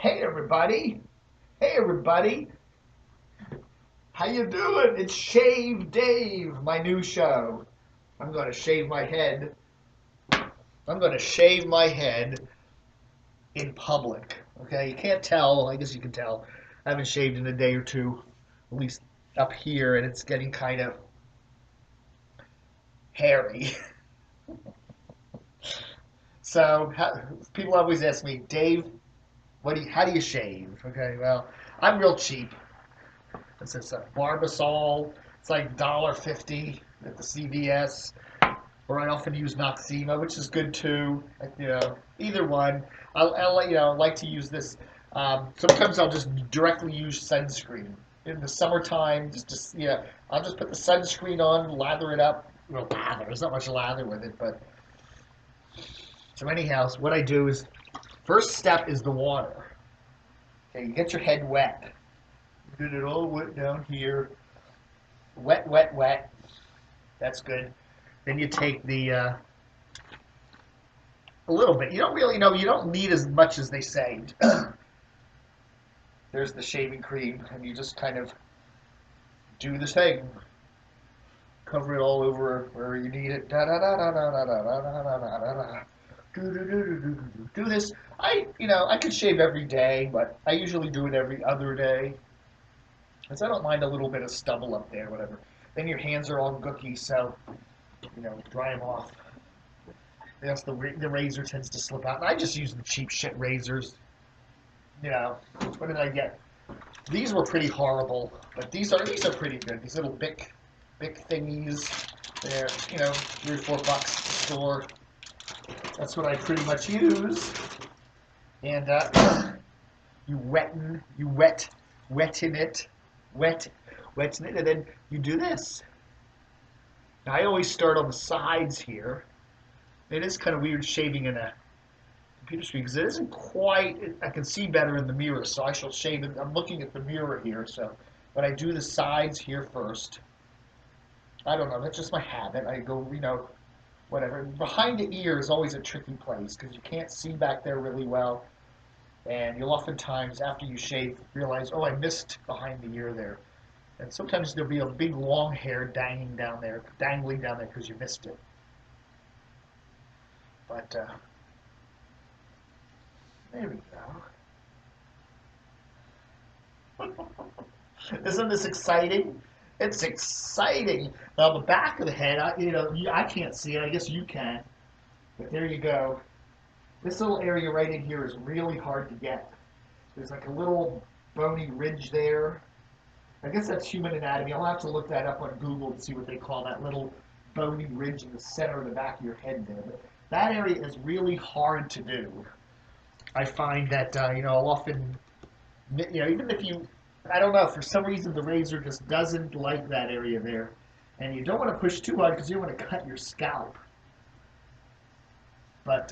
Hey everybody! Hey everybody! How you doing? It's Shave Dave, my new show. I'm going to shave my head. I'm going to shave my head in public. Okay, you can't tell. I guess you can tell. I haven't shaved in a day or two, at least up here, and it's getting kind of hairy. So people always ask me, Dave, how do you shave? Okay, well, I'm real cheap. It's a Barbasol. It's like $1.50 at the CVS. Or I often use Noxzema, which is good too. Either one. I like to use this. Sometimes I'll just directly use sunscreen in the summertime. I'll just put the sunscreen on, lather it up. Well, lather. There's not much lather with it, but so anyhow, what I do is first step is the water. Okay, you get your head wet. Get it all wet down here. Wet, wet, wet. That's good. Then you take a little bit. You don't really know. You don't need as much as they say. There's the shaving cream, and you just kind of do the thing. Cover it all over where you need it. Do this. I could shave every day, but I usually do it every other day. Because I don't mind a little bit of stubble up there, whatever. Then your hands are all gooky, so, dry them off. Yes, the razor tends to slip out. And I just use the cheap shit razors. What did I get? These were pretty horrible, but these are pretty good. These little big thingies. They're, $3 or $4 at the store. That's what I pretty much use. And you wetten it. Wetten it, and then you do this. Now, I always start on the sides here. It is kind of weird shaving in a computer screen because it isn't quite, I can see better in the mirror, so I shall shave it. I'm looking at the mirror here, but I do the sides here first. I don't know, that's just my habit. I go, whatever. Behind the ear is always a tricky place because you can't see back there really well. And you'll oftentimes, after you shave, realize, oh, I missed behind the ear there. And sometimes there'll be a big long hair dangling down there because you missed it. But there we go. Isn't this exciting? It's exciting. Now the back of the head, I can't see it. I guess you can. But there you go. This little area right in here is really hard to get. There's like a little bony ridge there. I guess that's human anatomy. I'll have to look that up on Google and see what they call that little bony ridge in the center of the back of your head there. But that area is really hard to do. I find that, I'll often, even if I don't know, for some reason the razor just doesn't like that area there. And you don't want to push too hard because you don't want to cut your scalp. But,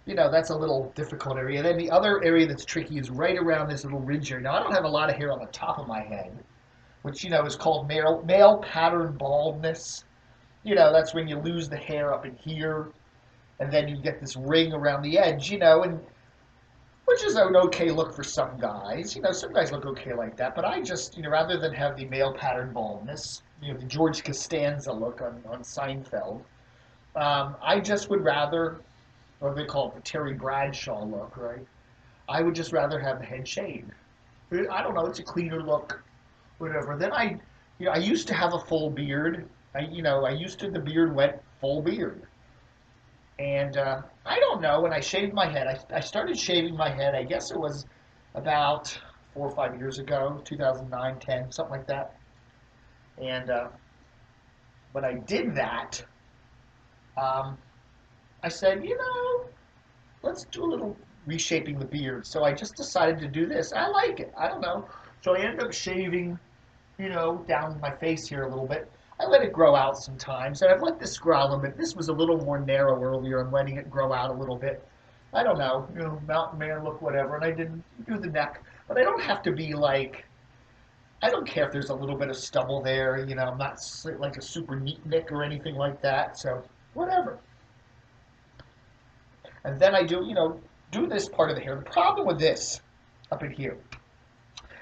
that's a little difficult area. Then the other area that's tricky is right around this little ridge area. Now, I don't have a lot of hair on the top of my head, which, is called male pattern baldness. That's when you lose the hair up in here, and then you get this ring around the edge, and which is an okay look for some guys. Some guys look okay like that, but I just, rather than have the male pattern baldness, the George Costanza look on Seinfeld, I just would rather, or they call it the Terry Bradshaw look, right? I would just rather have the head shaved. I don't know, it's a cleaner look, whatever. Then I used to have a full beard. The beard went full beard. And I don't know, when I shaved my head, I started shaving my head, I guess it was about 4 or 5 years ago, 2009, 10, something like that. And when I did that, I said, let's do a little reshaping the beard. So I just decided to do this. I like it. I don't know. So I ended up shaving, down my face here a little bit. I let it grow out sometimes, and I've let this grow out a little bit. This was a little more narrow earlier. I'm letting it grow out a little bit. I don't know, mountain man look, whatever. And I didn't do the neck, but I don't have to be like, I don't care if there's a little bit of stubble there. I'm not like a super neat nick or anything like that. So whatever. And then I do, do this part of the hair. The problem with this up in here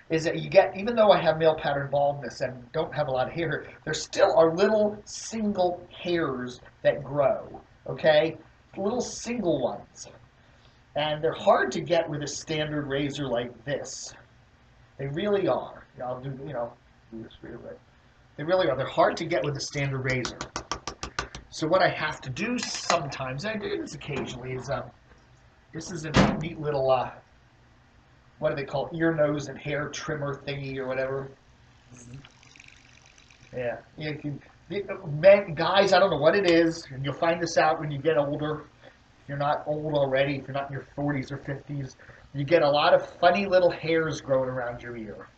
is that you get, even though I have male pattern baldness and don't have a lot of hair, there still are little single hairs that grow, okay? Little single ones. And they're hard to get with a standard razor like this. They really are. I'll do, do this for you, but they really are. They're hard to get with a standard razor. So what I have to do sometimes, I do this occasionally, is this is a neat little, what do they call ear, nose, and hair trimmer thingy or whatever. Yeah, you can, men, guys, I don't know what it is, and you'll find this out when you get older. If you're not old already, if you're not in your 40s or 50s, you get a lot of funny little hairs growing around your ear.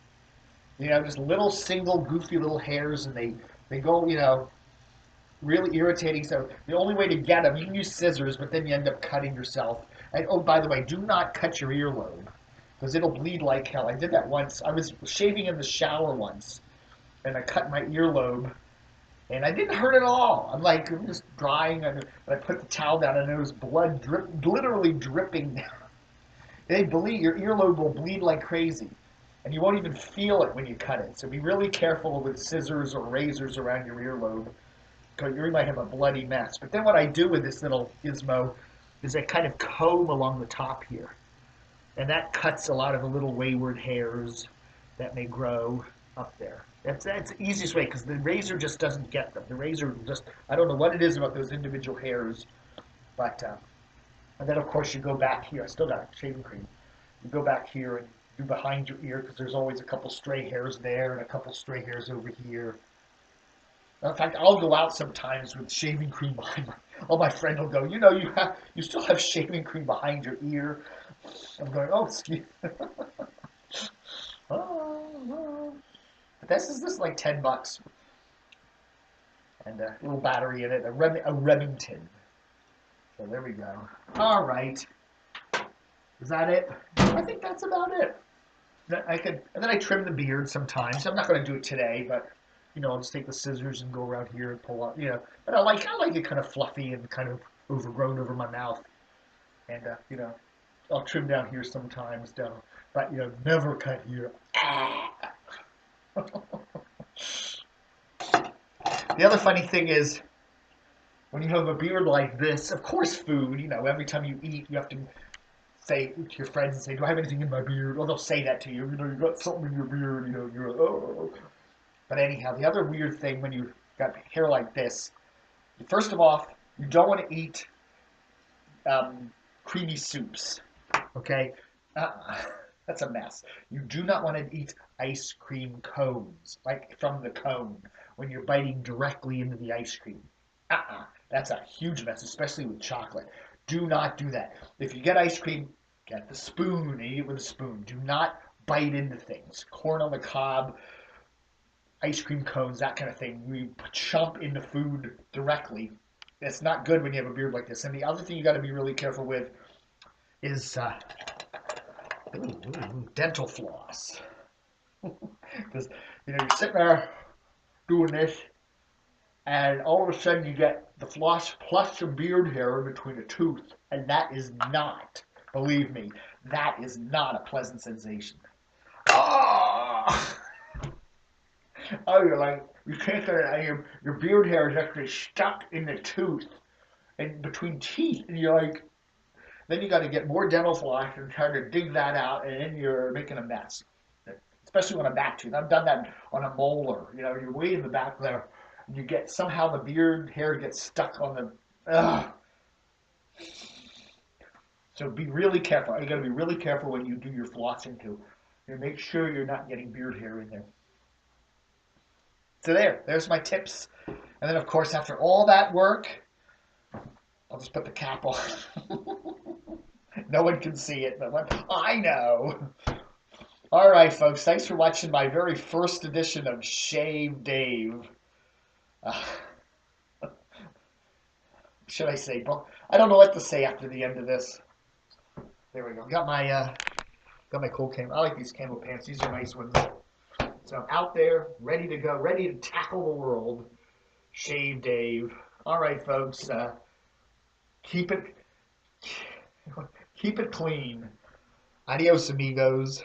Just little single goofy little hairs, and they go, really irritating. So the only way to get them, you can use scissors, but then you end up cutting yourself. And oh, by the way, do not cut your earlobe, because it'll bleed like hell. I did that once. I was shaving in the shower once, and I cut my earlobe, and I didn't hurt at all. I'm just drying, and I put the towel down, and there was blood literally dripping down. Your earlobe will bleed like crazy, and you won't even feel it when you cut it. So be really careful with scissors or razors around your earlobe, because you might have a bloody mess. But then what I do with this little gizmo is I kind of comb along the top here. And that cuts a lot of the little wayward hairs that may grow up there. That's the easiest way, because the razor just doesn't get them. The razor just, I don't know what it is about those individual hairs, but, and then of course you go back here. I still got shaving cream. You go back here and do behind your ear, because there's always a couple stray hairs there and a couple stray hairs over here. In fact, I'll go out sometimes with shaving cream behind my friend will go, you still have shaving cream behind your ear. I'm going, oh, excuse me. Oh. But this is like $10. And a little battery in it, a Remington. So there we go. All right. Is that it? I think that's about it. And then I trim the beard sometimes. I'm not going to do it today, but I'll just take the scissors and go around here and pull out, But I like it kind of fluffy and kind of overgrown over my mouth. And, I'll trim down here sometimes, but, never cut here. The other funny thing is, when you have a beard like this, of course food, every time you eat, you have to say to your friends and say, do I have anything in my beard? Well, they'll say that to you, you got something in your beard, you're like, oh. But anyhow, the other weird thing when you've got hair like this, first of all, you don't want to eat creamy soups, okay? That's a mess. You do not want to eat ice cream cones, like from the cone, when you're biting directly into the ice cream. That's a huge mess, especially with chocolate. Do not do that. If you get ice cream, get the spoon and eat it with a spoon. Do not bite into things. Corn on the cob, ice cream cones, that kind of thing. You chomp into food directly. It's not good when you have a beard like this. And the other thing you got to be really careful with is dental floss. Because you're sitting there doing this, and all of a sudden you get the floss plus some beard hair in between a tooth, and that is not, believe me, that is not a pleasant sensation. Oh! Oh, you're like, you can't get it. Your beard hair is actually stuck in the tooth and between teeth, and you're like, then you got to get more dental floss and try to dig that out, and then you're making a mess. Especially on a back tooth. I've done that on a molar. You're way in the back there, and you get, somehow the beard hair gets stuck on the, ugh. So be really careful. You got to be really careful when you do your flossing too. Make sure you're not getting beard hair in there. So there's my tips. And then, of course, after all that work, I'll just put the cap on. No one can see it, but I know. All right, folks. Thanks for watching my very first edition of ShaveDave. Should I say? I don't know what to say after the end of this. There we go. Got my cool camo. I like these camo pants. These are nice ones. So I'm out there, ready to go, ready to tackle the world. ShaveDave. All right, folks. Keep Keep it clean. Adios, amigos.